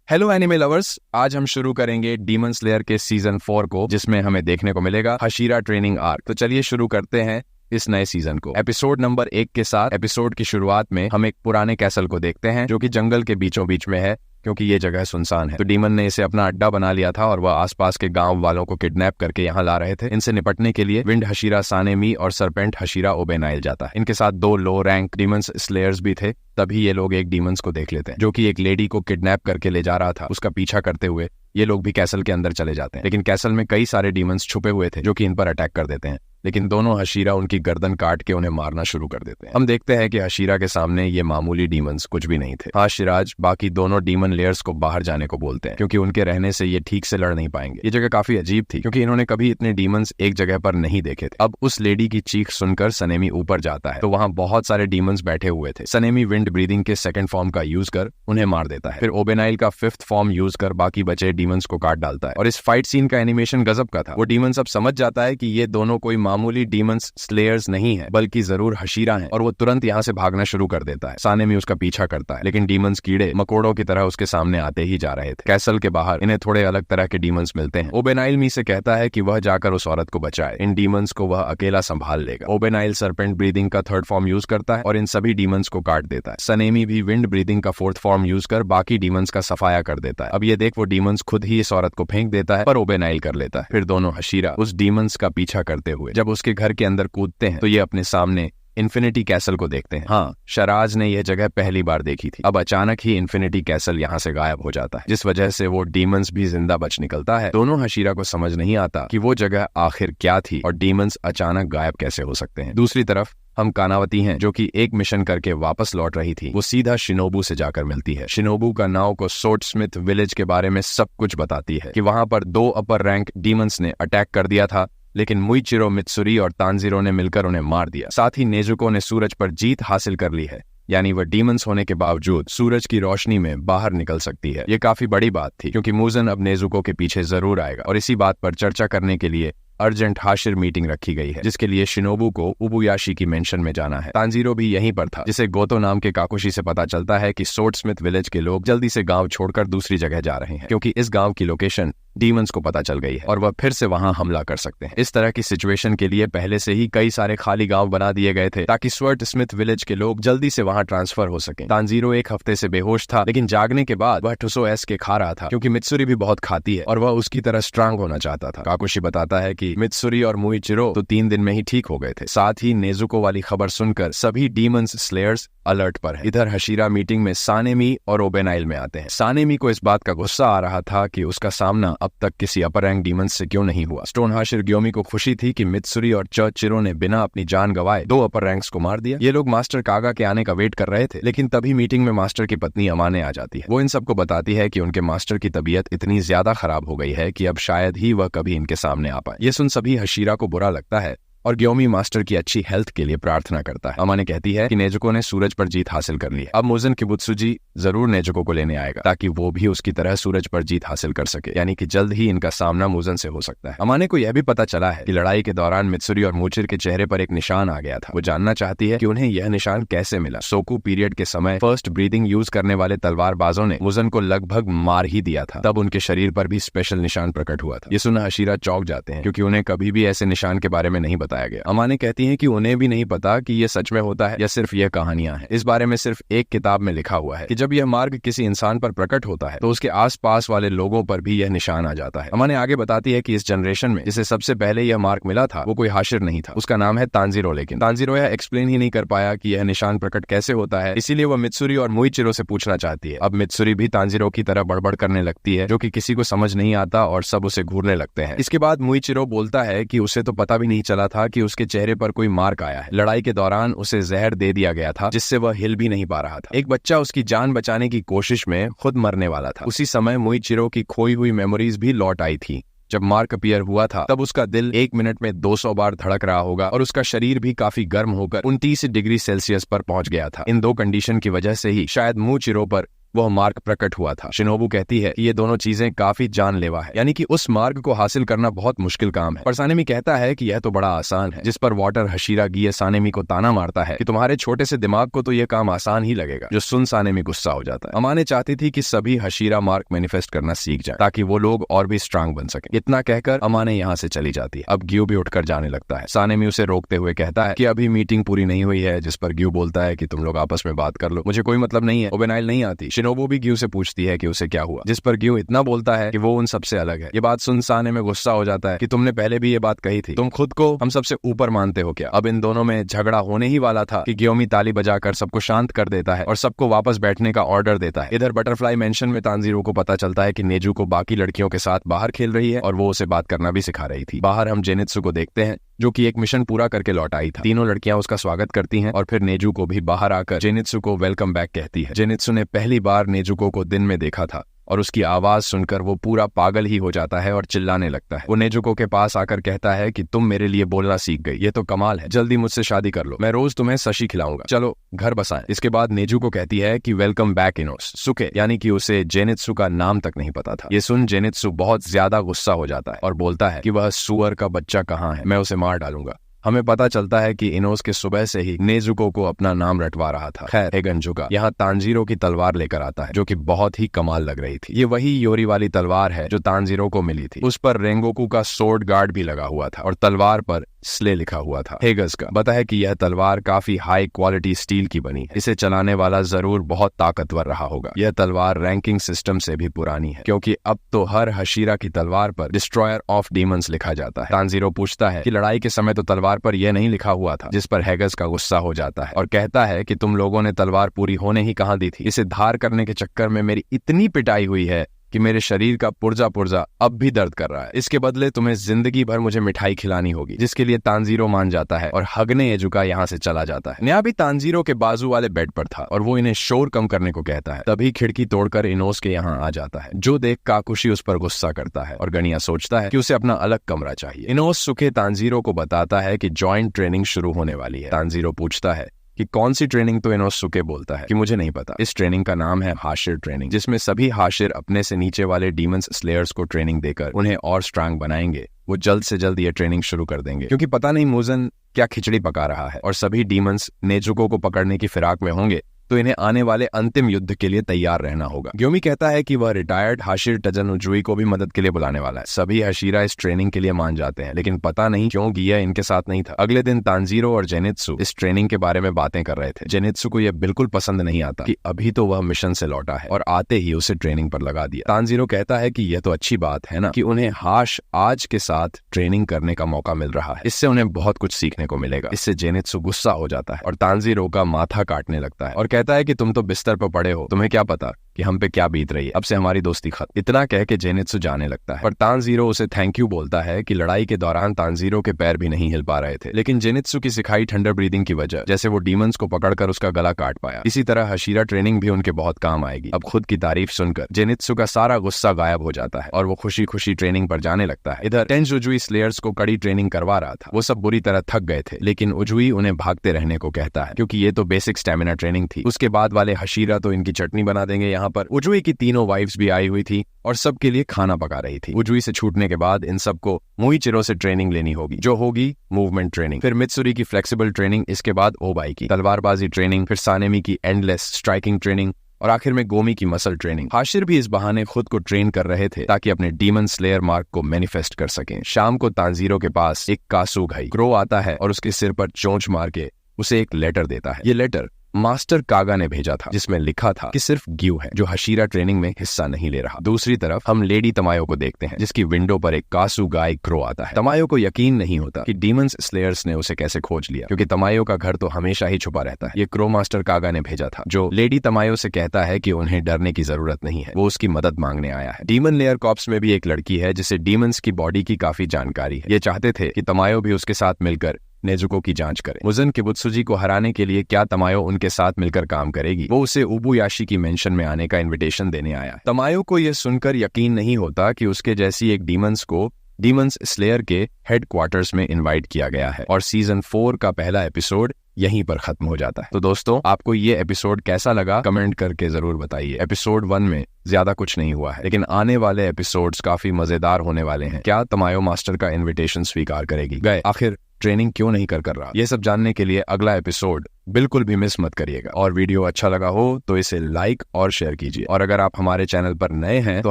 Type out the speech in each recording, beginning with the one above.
Hello anime lovers, आज हम शुरू करेंगे डीमन स्लेयर के सीजन 4 को, जिसमें हमें देखने को मिलेगा हशीरा ट्रेनिंग आर्क। तो चलिए शुरू करते हैं इस नए सीजन को। एपिसोड नंबर 1 के साथ एपिसोड की शुरुआत में हम एक पुराने कैसल को देखते हैं जो कि जंगल के बीचों बीच में है, क्योंकि ये जगह सुनसान है। तो डीमन ने इसे अपना अड्डा बना लिया था और वह आसपास के गांव वालों को किडनैप करके यहाँ ला रहे थे। इनसे निपटने के लिए विंड हशीरा सानेमी और सरपेंट हशीरा ओबेनाइल जाता है। इनके साथ 2 लो रैंक डीमंस स्लेयर्स भी थे। तभी ये लोग एक डीमंस को देख लेते हैं जो कि एक लेडी को किडनैप करके ले जा रहा था। उसका पीछा करते हुए ये लोग भी कैसल के अंदर चले जाते हैं, लेकिन कैसल में कई सारे डीमंस छुपे हुए थे जो कि इन पर अटैक कर देते हैं। लेकिन दोनों हशीरा उनकी गर्दन काट के उन्हें मारना शुरू कर देते हैं। हम देखते हैं कि हशीरा के सामने ये मामूली डीमंस कुछ भी नहीं थे। हाँ, शिराज बाकी दोनों डीमन लेयर्स को बाहर जाने को बोलते हैं, क्योंकि उनके रहने से ये ठीक से लड़ नहीं पाएंगे। ये जगह काफी अजीब थी, क्योंकि इन्होंने कभी इतने डीमंस एक जगह पर नहीं देखे थे। अब उस लेडी की चीख सुनकर सनेमी ऊपर जाता है, तो वहाँ बहुत सारे डीमंस बैठे हुए थे। सनेमी विंड ब्रीदिंग के सेकंड फॉर्म का यूज कर उन्हें मार देता है। फिर ओबेनाइल का 5th फॉर्म यूज कर बाकी बचे डीमंस को काट डालता है। और इस फाइट सीन का एनिमेशन गजब का था। वो डीमंस अब समझ जाता है कि ये दोनों कोई मामूली डीमंस स्लेयर्स नहीं है, बल्कि जरूर हशीरा हैं, और वो तुरंत यहाँ से भागना शुरू कर देता है। सानेमी उसका पीछा करता है, लेकिन डीमंस कीड़े मकोड़ों की तरह उसके सामने आते ही जा रहे थे। कैसल के बाहर इन्हें थोड़े अलग तरह के डीमंस मिलते हैं। ओबेनाइल मी से कहता है कि वह जाकर उस औरत को बचाए। इन डीमंस को वह अकेला संभाल लेगा। ओबेनाइल सरपेंट ब्रीदिंग का 3rd फॉर्म यूज करता है और इन सभी डीमंस को काट देता है। सनेमी भी विंड ब्रीदिंग का 4th फॉर्म यूज कर बाकी डीमंस का सफाया कर देता है। अब ये देख वो डीमंस खुद ही इस औरत को फेंक देता है, पर ओबेनाइल कर लेता है। फिर दोनों हशीरा उस डीमंस का पीछा करते हुए जब उसके घर के अंदर कूदते हैं तो ये अपने सामने इन्फिनिटी कैसल को देखते हैं। हाँ, शराज ने यह जगह पहली बार देखी थी। अब अचानक ही इन्फिनिटी कैसल यहाँ से गायब हो जाता है, जिस वजह से वो डीमंस भी जिंदा बच निकलता है। दोनों हशीरा को समझ नहीं आता कि वो जगह आखिर क्या थी और डीमंस अचानक गायब कैसे हो सकते हैं। दूसरी तरफ हम कानावती हैं, जो कि एक मिशन करके वापस लौट रही थी। वो सीधा शिनोबू से जाकर मिलती है। शिनोबू का नाव को सोर्ड स्मिथ विलेज के बारे में सब कुछ बताती है कि वहां पर 2 अपर रैंक डीमंस ने अटैक कर दिया था, लेकिन मुइचिरो, मित्सुरी और तांजीरो ने मिलकर उन्हें मार दिया। साथ ही नेजुको ने सूरज पर जीत हासिल कर ली है, यानी वह डीमंस होने के बावजूद सूरज की रोशनी में बाहर निकल सकती है। ये काफी बड़ी बात थी, क्योंकि मुजन अब नेजुको के पीछे जरूर आएगा, और इसी बात पर चर्चा करने के लिए अर्जेंट हाशिर मीटिंग रखी गई है, जिसके लिए शिनोबू को उबुयाशी की मेंशन में जाना है। तांजीरो भी यहीं पर था, जिसे गोतो नाम के काकुशी से पता चलता है कि सोर्ड स्मिथ विलेज के लोग जल्दी से गांव छोड़कर दूसरी जगह जा रहे हैं, क्योंकि इस गांव की लोकेशन डीमंस को पता चल गई है और वह फिर से वहां हमला कर सकते हैं। इस तरह की सिचुएशन के लिए पहले से ही कई सारे खाली गांव बना दिए गए थे, ताकि स्वर्ड स्मिथ विलेज के लोग जल्दी से वहां ट्रांसफर हो सके। तांजीरो 1 हफ्ते से बेहोश था, लेकिन जागने के बाद वह टुसो एस के खा रहा था, क्योंकि मित्सुरी भी बहुत खाती है और वह उसकी तरह स्ट्रांग होना चाहता था। काकुशी बताता है कि मित्सुरी और मुइचिरो तो 3 दिन में ही ठीक हो गए थे। साथ ही नेजुको वाली खबर सुनकर सभी डीमंस स्लेयर्स अलर्ट पर है। इधर हशीरा मीटिंग में सानेमी और ओबेनाइल में आते हैं। सानेमी को इस बात का गुस्सा आ रहा था कि उसका सामना अब तक किसी अपर रैंक डीमंस से क्यों नहीं हुआ। स्टोन हाशिर ग्योमी को खुशी थी कि मित्सुरी और चिरो ने बिना अपनी जान गंवाए 2 अपर रैंक्स को मार दिया। ये लोग मास्टर कागा के आने का वेट कर रहे थे, लेकिन तभी मीटिंग में मास्टर की पत्नी अमाने आ जाती है। वो इन सबको बताती है कि उनके मास्टर की तबीयत इतनी ज्यादा खराब हो गई है कि अब शायद ही वह कभी इनके सामने आ पाए। ये सुन सभी हशीरा को बुरा लगता है और ग्योमी मास्टर की अच्छी हेल्थ के लिए प्रार्थना करता है। अमाने कहती है कि नेजुको ने सूरज पर जीत हासिल कर ली है। अब मुजन किबुत्सुजी जरूर नेजुको को लेने आएगा, ताकि वो भी उसकी तरह सूरज पर जीत हासिल कर सके, यानी कि जल्द ही इनका सामना मुजन से हो सकता है। अमाने को यह भी पता चला है कि लड़ाई के दौरान मित्सुरी और मूचिर के चेहरे पर एक निशान आ गया था। वो जानना चाहती है कि उन्हें यह निशान कैसे मिला। सोकू पीरियड के समय फर्स्ट ब्रीदिंग यूज करने वाले तलवारबाजों ने मुजन को लगभग मार ही दिया था, तब उनके शरीर पर भी स्पेशल निशान प्रकट हुआ था। ये सुन हशीरा चौंक जाते हैं, क्योंकि उन्हें कभी भी ऐसे निशान के बारे में नहीं बताया गया। अमाने कहती हैं कि उन्हें भी नहीं पता कि यह सच में होता है या सिर्फ यह कहानियां हैं। इस बारे में सिर्फ एक किताब में लिखा हुआ है कि जब यह मार्ग किसी इंसान पर प्रकट होता है तो उसके आसपास वाले लोगों पर भी यह निशान आ जाता है। अमाने आगे बताती है कि इस जनरेशन में जिसे सबसे पहले यह मार्ग मिला था वो कोई हाशिर नहीं था, उसका नाम है तांजीरो। लेकिन तांजीरो यह एक्सप्लेन ही नहीं कर पाया कि यह निशान प्रकट कैसे होता है, इसीलिए वह मित्सुरी और मुइचिरो से पूछना चाहती है। अब मित्सुरी भी तांजीरो की तरह बड़बड़ करने लगती है, जो कि किसी को समझ नहीं आता और सब उसे घूरने लगते हैं। इसके बाद मुइचिरो बोलता है कि उसे तो पता भी नहीं चला था कि उसके चेहरे पर कोई मार्क आया है। लड़ाई के दौरान उसे जहर दे दिया गया था, जिससे वह हिल भी नहीं पा रहा था। एक बच्चा उसकी जान बचाने की कोशिश में खुद मरने वाला था। उसी समय मुइचिरो की खोई हुई मेमोरीज भी लौट आई थी। जब मार्क अपीयर हुआ था तब उसका दिल 1 मिनट में 200 बार धड़क रहा होगा और उसका शरीर भी काफी गर्म होकर 29 डिग्री सेल्सियस पर पहुंच गया था। इन 2 कंडीशन की वजह से ही शायद मुइचिरो पर वह मार्ग प्रकट हुआ था। शिनोबू कहती है कि ये दोनों चीजें काफी जानलेवा है, यानी कि उस मार्ग को हासिल करना बहुत मुश्किल काम है। पर सानेमी कहता है कि यह तो बड़ा आसान है, जिस पर वाटर हशीरा गिये सानेमी को ताना मारता है कि तुम्हारे छोटे से दिमाग को तो यह काम आसान ही लगेगा, जो सुन सानेमी गुस्सा हो जाता है। अमाने चाहती थी कि सभी हशीरा मार्ग मैनिफेस्ट करना सीख जाए ताकि वो लोग और भी स्ट्रांग बन सके। इतना कहकर अमाने यहाँ से चली जाती है। अब ग्यू भी उठकर जाने लगता है। सानेमी उसे रोकते हुए कहता है कि अभी मीटिंग पूरी नहीं हुई है, जिस पर ग्यू बोलता है कि तुम लोग आपस में बात कर लो, मुझे कोई मतलब नहीं है। ओबेनाइल नहीं आती। शिनोबू भी ग्यू से पूछती है कि उसे क्या हुआ, जिस पर ग्यू इतना बोलता है कि वो उन सबसे अलग है। ये बात सुन सानेमी गुस्सा हो जाता है कि तुमने पहले भी ये बात कही थी, तुम खुद को हम सबसे ऊपर मानते हो क्या। अब इन दोनों में झगड़ा होने ही वाला था कि ग्योमी ताली बजाकर सबको शांत कर देता है और सबको वापस बैठने का ऑर्डर देता है। इधर बटरफ्लाई मेंशन में तांजीरो को पता चलता है कि नेजू को बाकी लड़कियों के साथ बाहर खेल रही है और वो उसे बात करना भी सिखा रही थी। बाहर हम जेनित्सु को देखते हैं, जो कि एक मिशन पूरा करके लौट आई था। तीनों लड़कियां उसका स्वागत करती हैं और फिर नेजू को भी बाहर आकर जेनित्सु को वेलकम बैक कहती है। जेनित्सु ने पहली बार नेजुको को दिन में देखा था और उसकी आवाज सुनकर वो पूरा पागल ही हो जाता है और चिल्लाने लगता है। वो नेजुको के पास आकर कहता है कि तुम मेरे लिए बोलना सीख गई, ये तो कमाल है, जल्दी मुझसे शादी कर लो, मैं रोज तुम्हें सशी खिलाऊंगा, चलो घर बसाएं। इसके बाद नेजुको कहती है कि वेलकम बैक इनोस सुके, यानी कि उसे जेनित्सु का नाम तक नहीं पता था। ये सुन जेनित्सु बहुत ज्यादा गुस्सा हो जाता है और बोलता है कि वह सुअर का बच्चा कहाँ है, मैं उसे मार डालूंगा। हमें पता चलता है कि इनोस के सुबह से ही नेजुको को अपना नाम रटवा रहा था। खैर हेगनजुका यहाँ तांजीरो की तलवार लेकर आता है, जो कि बहुत ही कमाल लग रही थी। ये वही योरी वाली तलवार है जो तांजीरो को मिली थी। उस पर रेंगोकू का सोर्ड गार्ड भी लगा हुआ था और तलवार पर स्ले लिखा हुआ था। हेगस का बता है कि यह तलवार काफी हाई क्वालिटी स्टील की बनी है, इसे चलाने वाला जरूर बहुत ताकतवर रहा होगा। यह तलवार रैंकिंग सिस्टम से भी पुरानी है, क्योंकि अब तो हर हशीरा की तलवार पर डिस्ट्रॉयर ऑफ डीमंस लिखा जाता है। तांजीरो पूछता है कि लड़ाई के समय तो तलवार पर यह नहीं लिखा हुआ था, जिस पर हेगस का गुस्सा हो जाता है और कहता है कि तुम लोगों ने तलवार पूरी होने ही कहाँ दी थी। इसे धार करने के चक्कर में मेरी इतनी पिटाई हुई है कि मेरे शरीर का पुर्जा पुर्जा अब भी दर्द कर रहा है। इसके बदले तुम्हें जिंदगी भर मुझे मिठाई खिलानी होगी, जिसके लिए तांजीरो मान जाता है और हगने एजुका यहाँ से चला जाता है। न्या भी तांजीरो के बाजू वाले बेड पर था और वो इन्हें शोर कम करने को कहता है। तभी खिड़की तोड़कर इनोस के यहाँ आ जाता है, जो देख काकुशी उस पर गुस्सा करता है और गनिया सोचता है कि उसे अपना अलग कमरा चाहिए। इनोस सुखे तांजीरो को बताता है कि जॉइंट ट्रेनिंग शुरू होने वाली है। तांजीरो पूछता है कि कौन सी ट्रेनिंग, तो इनोस सुके बोलता है कि मुझे नहीं पता। इस ट्रेनिंग का नाम है हाशिर ट्रेनिंग, जिसमें सभी हाशिर अपने से नीचे वाले डीमंस स्लेयर्स को ट्रेनिंग देकर उन्हें और स्ट्रांग बनाएंगे। वो जल्द से जल्द ये ट्रेनिंग शुरू कर देंगे, क्योंकि पता नहीं मुजन क्या खिचड़ी पका रहा है और सभी डीमंस नेजुको को पकड़ने की फिराक में होंगे, तो इन्हें आने वाले अंतिम युद्ध के लिए तैयार रहना होगा। ग्योमी कहता है कि वह रिटायर्ड हाशिर टजन उजुई को भी मदद के लिए बुलाने वाला है। सभी हशीरा इस ट्रेनिंग के लिए मान जाते हैं, लेकिन पता नहीं क्यों गिया इनके साथ नहीं था। अगले दिन तांजीरो और जेनित्सु इस ट्रेनिंग के बारे में बातें कर रहे थे। जेनित्सु को यह बिल्कुल पसंद नहीं आता कि अभी तो वह मिशन से लौटा है और आते ही उसे ट्रेनिंग पर लगा दिया। तांजीरो कहता है कि यह तो अच्छी बात है ना कि उन्हें हाश आज के साथ ट्रेनिंग करने का मौका मिल रहा है, इससे उन्हें बहुत कुछ सीखने को मिलेगा। इससे जेनित्सु गुस्सा हो जाता है और तांजीरो का माथा काटने लगता है और कहता है कि तुम तो बिस्तर पर पड़े हो, तुम्हें क्या पता कि हम पे क्या बीत रही है, अब से हमारी दोस्ती खत्म। इतना कह के जेनित्सु जाने लगता है, पर तांजीरो उसे थैंक यू बोलता है कि लड़ाई के दौरान तांजीरो के पैर भी नहीं हिल पा रहे थे, लेकिन जेनित्सु की सिखाई ठंडर ब्रीदिंग की वजह जैसे वो डीमंस को पकड़कर उसका गला काट पाया। इसी तरह हशीरा ट्रेनिंग भी उनके बहुत काम आएगी। अब खुद की तारीफ सुनकर जेनित्सु का सारा गुस्सा गायब हो जाता है और वो खुशी खुशी ट्रेनिंग पर जाने लगता है। इधर टेंज उजुई स्लेयर्स को कड़ी ट्रेनिंग करवा रहा था। वो सब बुरी तरह थक गए थे, लेकिन उजुई उन्हें भागते रहने को कहता है, क्योंकि ये तो बेसिक स्टेमिना ट्रेनिंग थी। उसके बाद वाले हशीरा तो इनकी चटनी बना देंगे। यहाँ पर उजुई की तीनों वाइफ्स भी आई हुई थी और सबके लिए खाना पका रही थी। उजुई से छूटने के बाद इन सबको मुइचिरो से ट्रेनिंग लेनी होगी, जो होगी मूवमेंट ट्रेनिंग, फिर मित्सुरी की फ्लेक्सिबल ट्रेनिंग, इसके बाद ओबाई की तलवारबाजी ट्रेनिंग, फिर सानेमी की एंडलेस स्ट्राइकिंग ट्रेनिंग और आखिर में गोमी की मसल ट्रेनिंग। हाशिर भी इस बहाने खुद को ट्रेन कर रहे थे ताकि अपने डीमन स्लेयर मार्क को मैनिफेस्ट कर सकें। शाम को तांजीरो के पास एक कासुघाई क्रो आता है और उसके सिर पर चोंच मार के उसे एक लेटर देता है। ये लेटर मास्टर कागा ने भेजा था, जिसमें लिखा था कि सिर्फ ग्यू है जो हशीरा ट्रेनिंग में हिस्सा नहीं ले रहा। दूसरी तरफ हम लेडी तमायो को देखते हैं, जिसकी विंडो पर एक कासुगाई क्रो आता है। तमायो को यकीन नहीं होता कि डीमंस स्लेयर्स ने उसे कैसे खोज लिया, क्योंकि तमायो का घर तो हमेशा ही छुपा रहता है। ये क्रो मास्टर कागा ने भेजा था, जो लेडी तमायो से कहता है कि उन्हें डरने की जरूरत नहीं है, वो उसकी मदद मांगने आया है। डीमन लेयर कॉर्प्स में भी एक लड़की है जिसे डीमंस की बॉडी की काफी जानकारी है। ये चाहते थे कि तमायो भी उसके साथ मिलकर नेजुको की जांच करे। मुजन किबुत्सुजी को हराने के लिए क्या तमायो उनके साथ मिलकर काम करेगी? वो उसे उबुयाशी की मेंशन में आने का इनविटेशन देने आया है। तमायो को यह सुनकर यकीन नहीं होता कि उसके जैसी एक डीमंस को डीमंस स्लेयर के हेडक्वार्टर्स में इनवाइट किया गया है और सीजन 4 का पहला एपिसोड यहीं पर खत्म हो जाता है। तो दोस्तों, आपको ये एपिसोड कैसा लगा कमेंट करके जरूर बताइए। एपिसोड 1 में ज्यादा कुछ नहीं हुआ है, लेकिन आने वाले एपिसोड्स काफी मजेदार होने वाले हैं। क्या तमायो मास्टर का इन्विटेशन स्वीकार करेगी? गए आखिर ट्रेनिंग क्यों नहीं कर रहा? ये सब जानने के लिए अगला एपिसोड बिल्कुल भी मिस मत करिएगा। और वीडियो अच्छा लगा हो तो इसे लाइक और शेयर कीजिए। और अगर आप हमारे चैनल पर नए हैं तो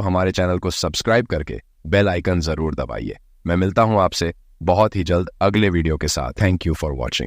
हमारे चैनल को सब्सक्राइब करके बेल आइकन जरूर दबाइए। मैं मिलता हूं आपसे बहुत ही जल्द अगले वीडियो के साथ। Thank you for watching.